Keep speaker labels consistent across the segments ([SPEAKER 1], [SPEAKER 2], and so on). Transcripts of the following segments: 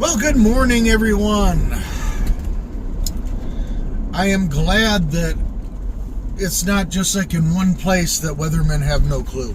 [SPEAKER 1] Well, good morning, everyone. I am glad that it's not just like in one place that weathermen have no clue.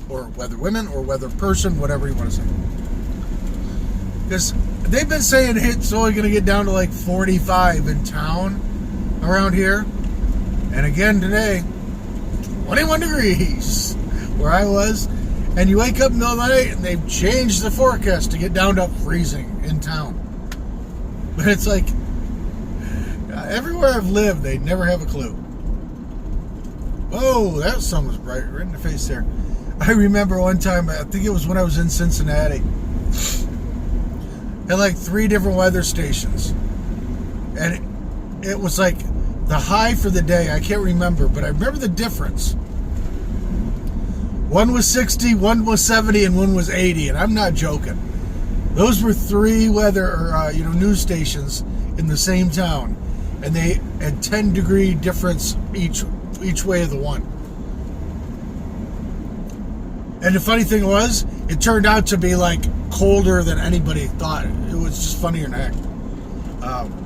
[SPEAKER 1] Or weather women, or weather person, whatever you want to say. Because they've been saying it's only going to get down to like 45 in town around here. And again today, 21 degrees where I was. And you wake up in the middle of the night and they've changed the forecast to get down to freezing in town. But it's like, everywhere I've lived, they never have a clue. Whoa, that sun was bright right in the face there. I remember one time, I think it was when I was in Cincinnati, had like 3 different weather stations. And it was like the high for the day, I can't remember, but I remember the difference. One was 60, one was 70, and one was 80, and I'm not joking. Those were 3 weather or news stations in the same town, and they had 10-degree difference each way of the one. And the funny thing was, it turned out to be like colder than anybody thought. It was just funnier than heck.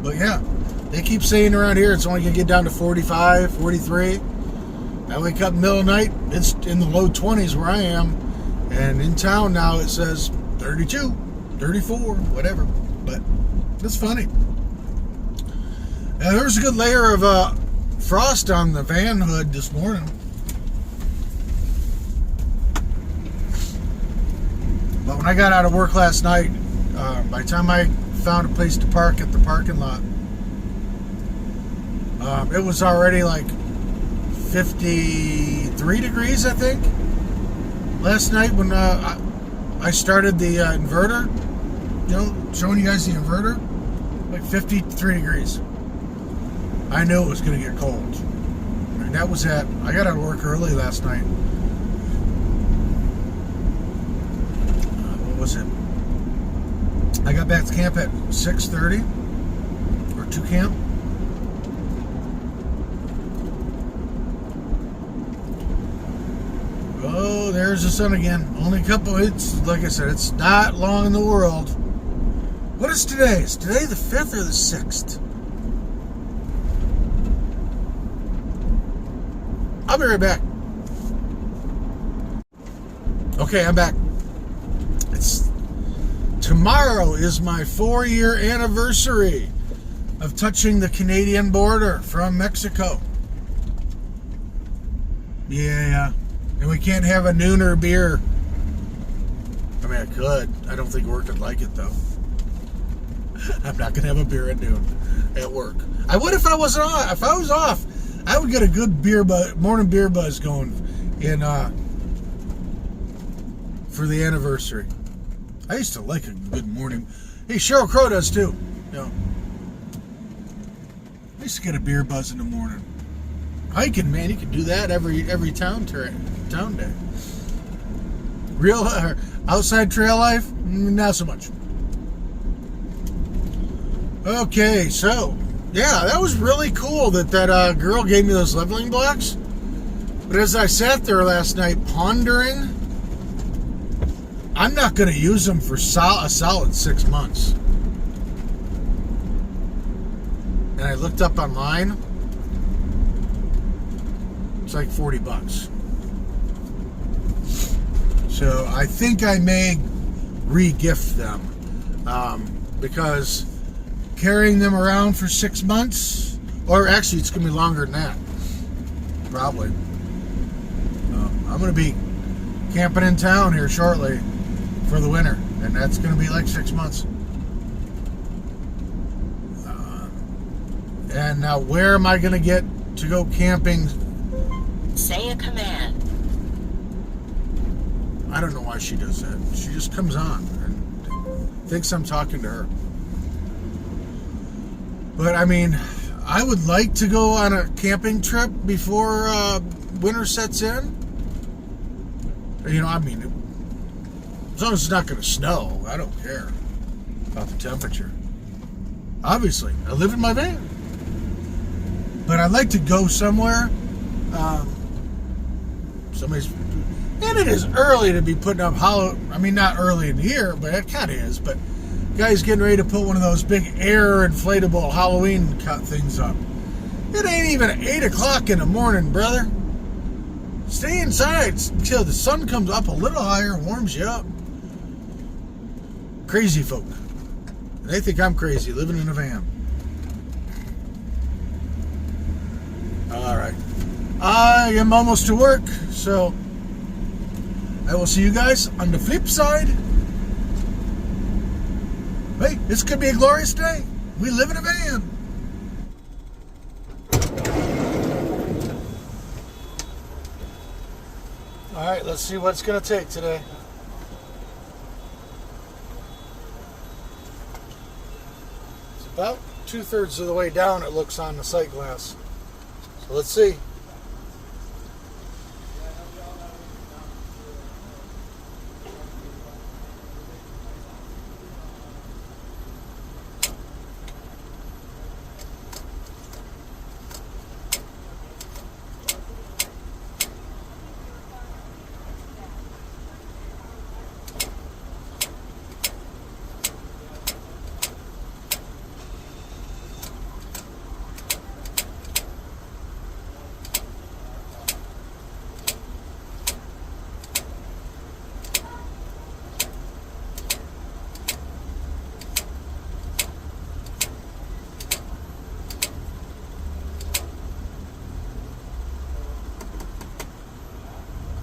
[SPEAKER 1] But yeah, they keep saying around here it's only gonna get down to 45, 43. I wake up in the middle of the night, it's in the low 20s where I am. And in town now it says 32, 34, whatever. But it's funny. There was a good layer of frost on the van hood this morning. But when I got out of work last night, by the time I found a place to park at the parking lot, it was already like 53 degrees, I think. Last night when I started the inverter, showing you guys the inverter, like 53 degrees. I knew it was going to get cold. And that was I got out of work early last night. What was it? I got back to camp at 6:30 or to camp. Oh, there's the sun again. Only a couple. It's like I said, it's not long in the world. What is today? Is today the 5th or the 6th? I'll be right back. Okay, I'm back. Tomorrow is my 4-year anniversary of touching the Canadian border from Mexico. Yeah. And we can't have a nooner beer. I mean, I could. I don't think work would like it, though. I'm not going to have a beer at noon at work. I would if I wasn't off. If I was off, I would get a good morning beer buzz going for the anniversary. I used to like a good morning. Hey, Sheryl Crow does too. I used to get a beer buzz in the morning. Hiking, man, you can do that every town day. Real outside trail life, not so much. Okay, so yeah, that was really cool that girl gave me those leveling blocks. But as I sat there last night pondering, I'm not going to use them for a solid 6 months. And I looked up online. It's like $40. So I think I may re-gift them. Because carrying them around for 6 months, or actually it's going to be longer than that. Probably. I'm going to be camping in town here shortly for the winter, and that's going to be like 6 months. And now where am I going to get to go camping?
[SPEAKER 2] Say a command.
[SPEAKER 1] I don't know why she does that. She just comes on and thinks I'm talking to her. But I mean, I would like to go on a camping trip before winter sets in. I mean, as long as it's not going to snow, I don't care about the temperature. Obviously, I live in my van. But I'd like to go somewhere. And it is early to be putting up not early in the year, but it kind of is. But Guy's getting ready to put one of those big air inflatable Halloween cut things up. It ain't even 8 o'clock in the morning, brother. Stay inside until the sun comes up a little higher and warms you up. Crazy folk. They think I'm crazy living in a van. Alright. I am almost to work, so I will see you guys on the flip side. Hey, this could be a glorious day. We live in a van. Alright, let's see what it's going to take today. It's about 2/3 of the way down, it looks on the sight glass. So let's see.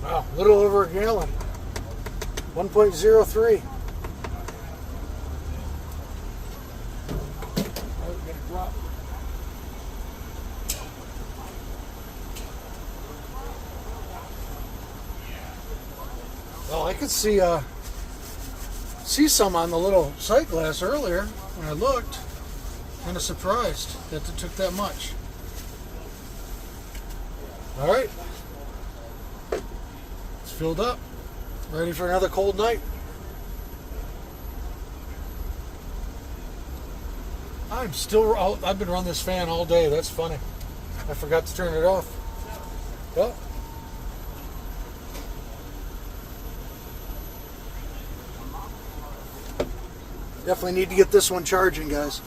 [SPEAKER 1] Wow, a little over a gallon. 1.03. Well, I could see some on the little sight glass earlier when I looked. Kind of surprised that it took that much. All right. Filled up, ready for another cold night. I've been running this fan all day. That's funny. I forgot to turn it off. Well, definitely need to get this one charging, guys.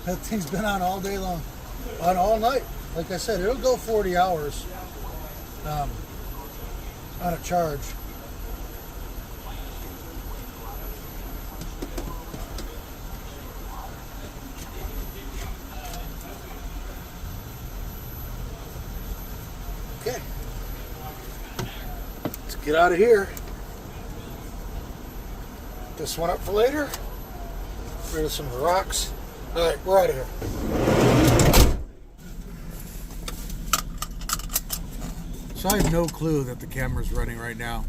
[SPEAKER 1] That thing's been on all day long, on all night. Like I said, it'll go 40 hours. On a charge. Okay. Let's get out of here. This one up for later. Get rid of some of the rocks. Alright, we're out of here. So I have no clue that the camera's running right now.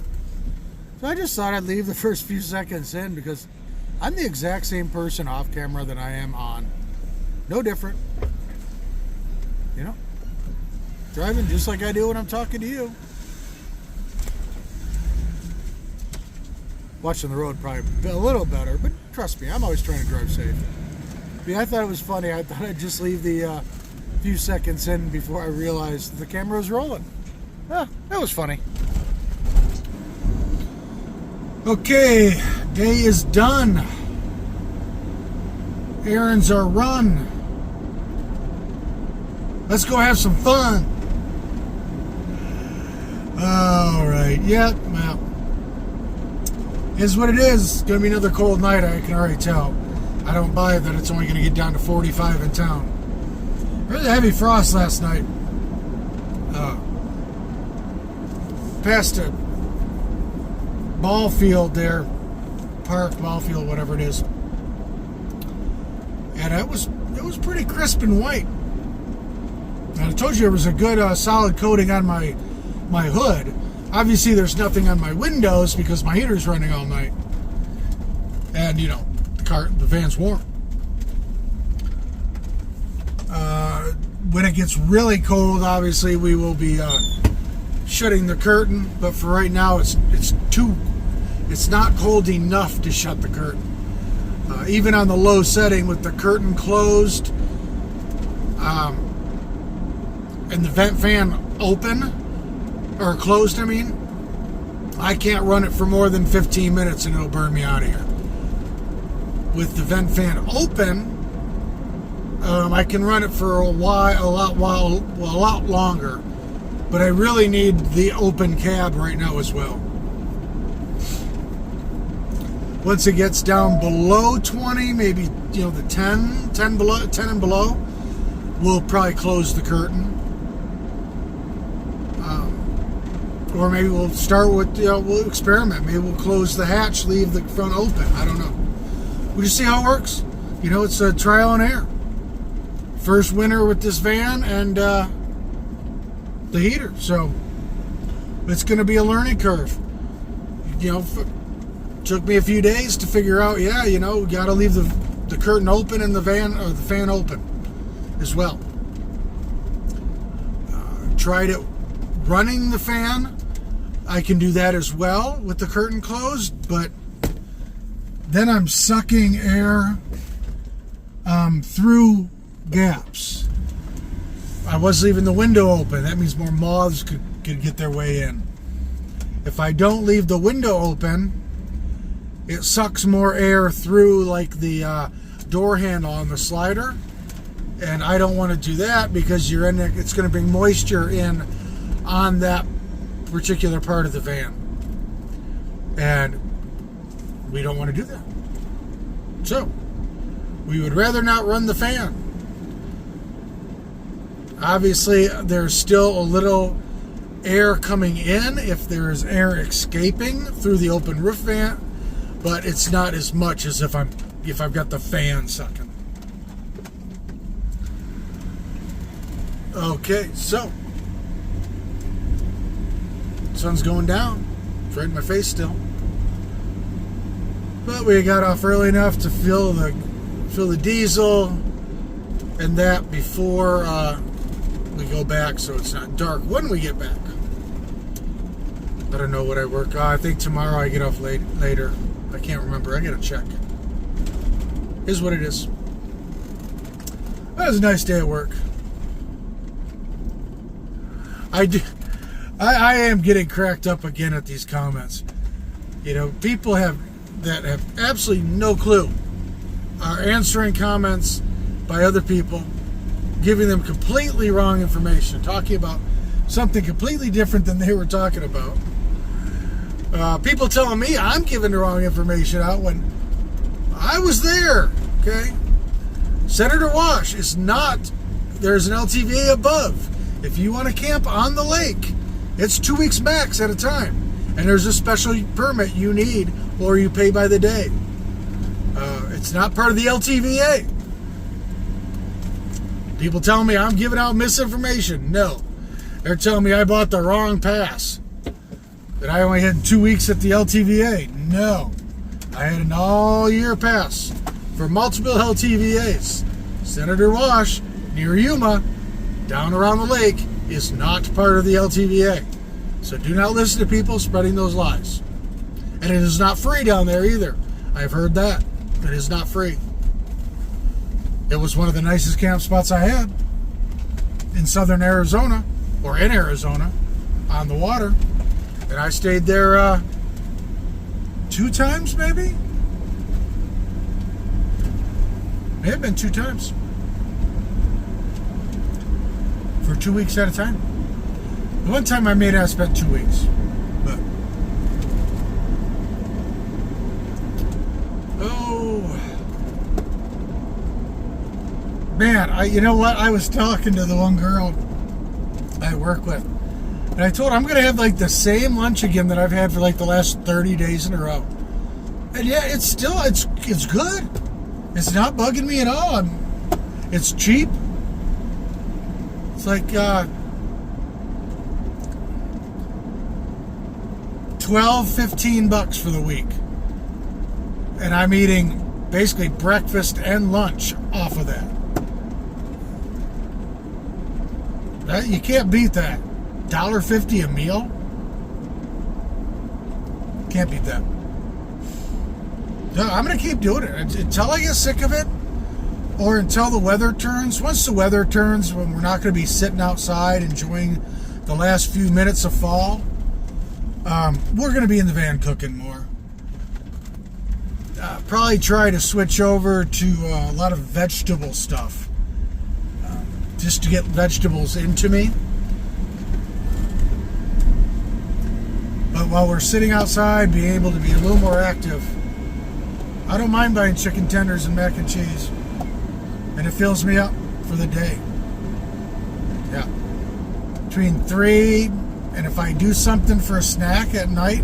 [SPEAKER 1] So I just thought I'd leave the first few seconds in because I'm the exact same person off camera that I am on. No different. You know? Driving just like I do when I'm talking to you. Watching the road probably a little better, but trust me, I'm always trying to drive safe. I mean, I thought it was funny. I thought I'd just leave the few seconds in before I realized the camera was rolling. That was funny. Okay, day is done. Errands are run. Let's go have some fun. Alright, yep, well. Is what it is. It's going to be another cold night, I can already tell. I don't buy that it's only going to get down to 45 in town. Really heavy frost last night. Past a ball field there, park, ball field, whatever it is, and it was pretty crisp and white. And I told you there was a good solid coating on my hood. Obviously, there's nothing on my windows because my heater's running all night, and you know the van's warm. When it gets really cold, obviously we will be shutting the curtain, but for right now it's not cold enough to shut the curtain. Even on the low setting with the curtain closed and the vent fan open or closed, I can't run it for more than 15 minutes and it'll burn me out of here. with the vent fan open, I can run it for a lot longer. But I really need the open cab right now as well. Once it gets down below 20, maybe the 10 and below, we'll probably close the curtain. Or maybe we'll start with, we'll experiment. Maybe we'll close the hatch, leave the front open. I don't know. We'll just see how it works. It's a trial and error. First winter with this van and the heater. So it's going to be a learning curve. Took me a few days to figure out, we got to leave the curtain open and the fan open as well. Tried it running the fan. I can do that as well with the curtain closed, but then I'm sucking air through gaps. I was leaving the window open. That means more moths could get their way in. If I don't leave the window open, it sucks more air through like the door handle on the slider, and I don't want to do that because it's going to bring moisture in on that particular part of the van, and we don't want to do that. So we would rather not run the fan. Obviously, there's still a little air coming in if there's air escaping through the open roof vent, but it's not as much as if I've got the fan sucking. Okay, so sun's going down. It's right in my face still. But we got off early enough to fill the diesel and that before we go back, so it's not dark when we get back. I don't know what I work. I think tomorrow I get off later. I can't remember. I gotta check. Is what it is. That was a nice day at work. I am getting cracked up again at these comments. People that have absolutely no clue are answering comments by other people, giving them completely wrong information, talking about something completely different than they were talking about. People telling me I'm giving the wrong information out when I was there, okay? Senator Wash is not, there's an LTVA above. If you want to camp on the lake, it's 2 weeks max at a time. And there's a special permit you need, or you pay by the day. It's not part of the LTVA. People telling me I'm giving out misinformation. No. They're telling me I bought the wrong pass. That I only had 2 weeks at the LTVA. No. I had an all-year pass for multiple LTVAs. Senator Wash, near Yuma, down around the lake, is not part of the LTVA. So do not listen to people spreading those lies. And it is not free down there either. I've heard that. It is not free. It was one of the nicest camp spots I had in southern Arizona, or in Arizona, on the water. And I stayed there 2 times, maybe? May have been 2 times. For 2 weeks at a time. The one time I spent 2 weeks. But man, you know what? I was talking to the one girl I work with, and I told her I'm gonna have like the same lunch again that I've had for like the last 30 days in a row. And yeah, it's good. It's not bugging me at all. It's cheap. It's like $12-15 for the week, and I'm eating basically breakfast and lunch off of that. You can't beat that. $1.50 a meal. Can't beat that. No, I'm gonna keep doing it until I get sick of it, or until the weather turns. Once the weather turns, when we're not going to be sitting outside enjoying the last few minutes of fall, we're going to be in the van cooking more. probably try to switch over to a lot of vegetable stuff, just to get vegetables into me. But while we're sitting outside, being able to be a little more active, I don't mind buying chicken tenders and mac and cheese, and it fills me up for the day. Yeah, between 3 and if I do something for a snack at night,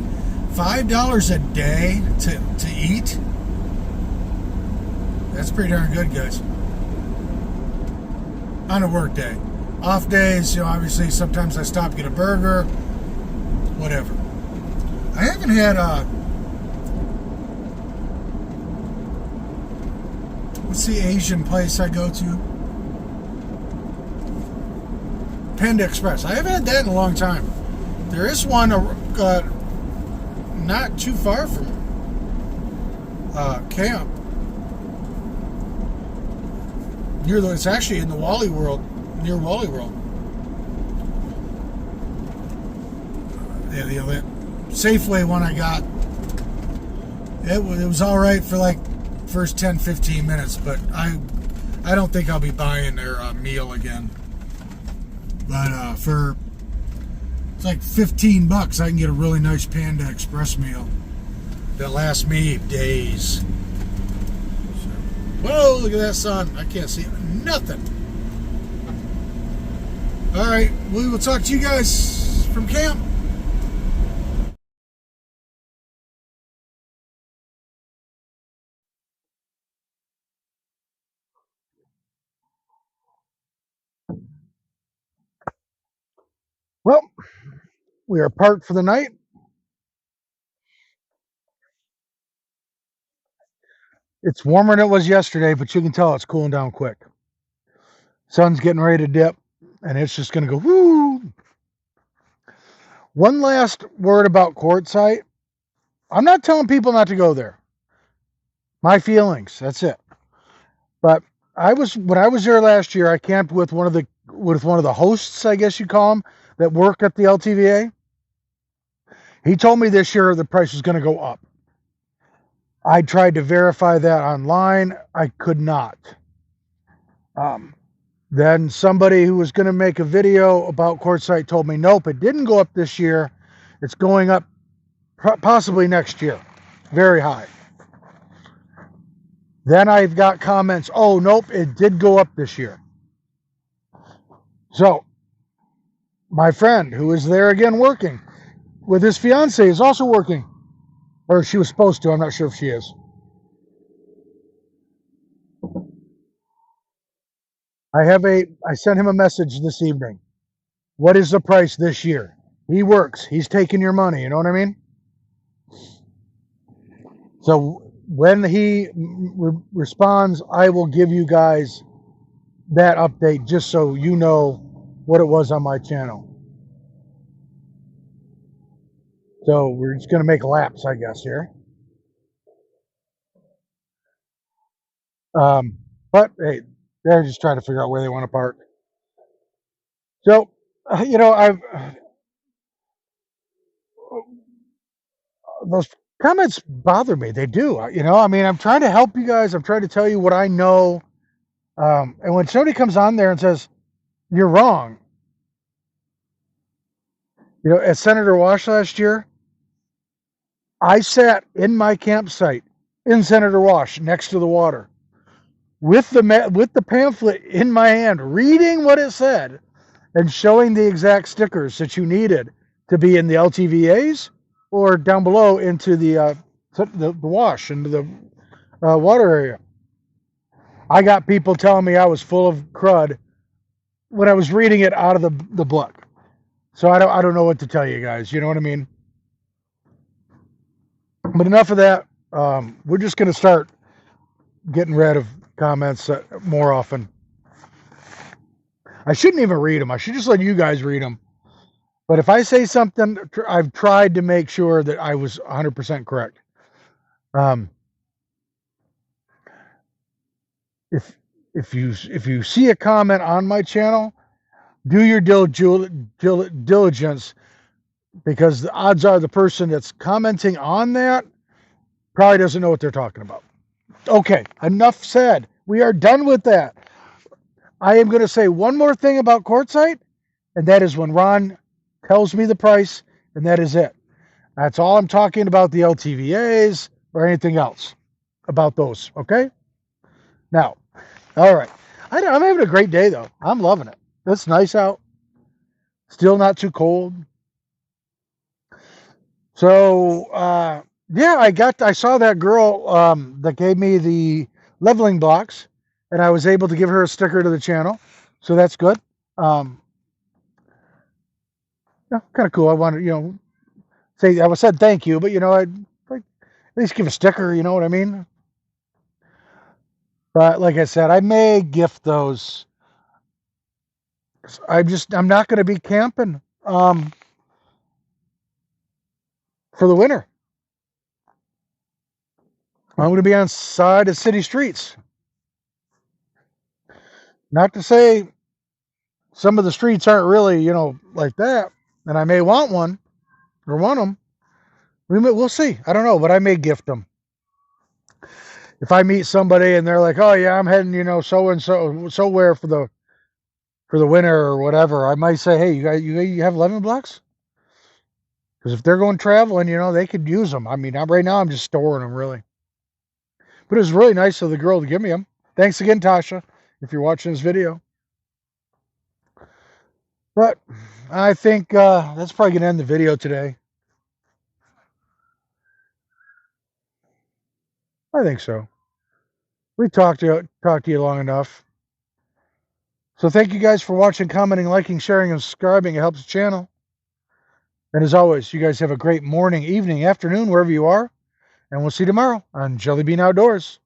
[SPEAKER 1] $5 a day to eat. That's pretty darn good, guys. On a work day. Off days, obviously sometimes I stop, get a burger, whatever. I haven't had what's the Asian place I go to? Panda Express. I haven't had that in a long time. There is one not too far from camp. It's actually in the Wally World, near Wally World. Yeah, the Safeway one I got, it was all right for like first 10-15 minutes, but I don't think I'll be buying their meal again. But for it's like $15, I can get a really nice Panda Express meal that lasts me days. So, whoa, look at that sun. I can't see nothing. All right, we will talk to you guys from camp. Well, we are parked for the night. It's warmer than it was yesterday, but you can tell it's cooling down quick. Sun's getting ready to dip, and it's just going to go woo. One last word about Quartzsite. I'm not telling people not to go there. My feelings, that's it. But when I was there last year, I camped with one of the hosts, I guess you call them, that work at the LTVA. He told me this year the price was going to go up. I tried to verify that online. I could not. Then somebody who was going to make a video about Quartzsite told me, nope, it didn't go up this year. It's going up possibly next year. Very high. Then I've got comments, oh, nope, it did go up this year. So, my friend who is there again working with his fiance is also working. Or she was supposed to. I'm not sure if she is. I sent him a message this evening. What is the price this year? He works. He's taking your money. You know what I mean? So when he responds, I will give you guys that update just so you know what it was on my channel. So we're just going to make laps, I guess, here. But hey, they're just trying to figure out where they want to park. So, those comments bother me. They do. I'm trying to help you guys. I'm trying to tell you what I know. And when somebody comes on there and says, you're wrong. At Senator Wash last year, I sat in my campsite in Senator Wash next to the water with the pamphlet in my hand, reading what it said and showing the exact stickers that you needed to be in the LTVAs or down below into the wash, into the water area. I got people telling me I was full of crud when I was reading it out of the book. So I don't know what to tell you guys. You know what I mean? But enough of that. We're just going to start getting rid of comments more often. I shouldn't even read them. I should just let you guys read them. But if I say something, I've tried to make sure that I was 100% correct. If you see a comment on my channel, do your diligence, because the odds are the person that's commenting on that probably doesn't know what they're talking about. Okay, enough said. We are done with that. I am going to say one more thing about Quartzsite, and that is when Ron tells me the price, and that is it. That's all I'm talking about the LTVAs or anything else about those, okay? Now, all right. I'm having a great day, though. I'm loving it. It's nice out. Still not too cold. So, yeah, I saw that girl that gave me the leveling blocks, and I was able to give her a sticker to the channel. So that's good. Yeah, kind of cool. I wanted, say I said thank you, but I'd like at least give a sticker. You know what I mean? But like I said, I may gift those. I'm not going to be camping for the winter. I'm going to be on side of city streets. Not to say some of the streets aren't really, like that, and I may want one or want them. We'll see. I don't know, but I may gift them. If I meet somebody and they're like, "Oh yeah, I'm heading, so and so somewhere for the winter or whatever," I might say, "Hey, you have 11 blocks?" Because if they're going traveling, they could use them. I mean, right now I'm just storing them, really. But it was really nice of the girl to give me them. Thanks again, Tasha, if you're watching this video. But I think that's probably going to end the video today. I think so. We talked to you long enough. So thank you guys for watching, commenting, liking, sharing, and subscribing. It helps the channel. And as always, you guys have a great morning, evening, afternoon, wherever you are. And we'll see you tomorrow on Jellybean Outdoors.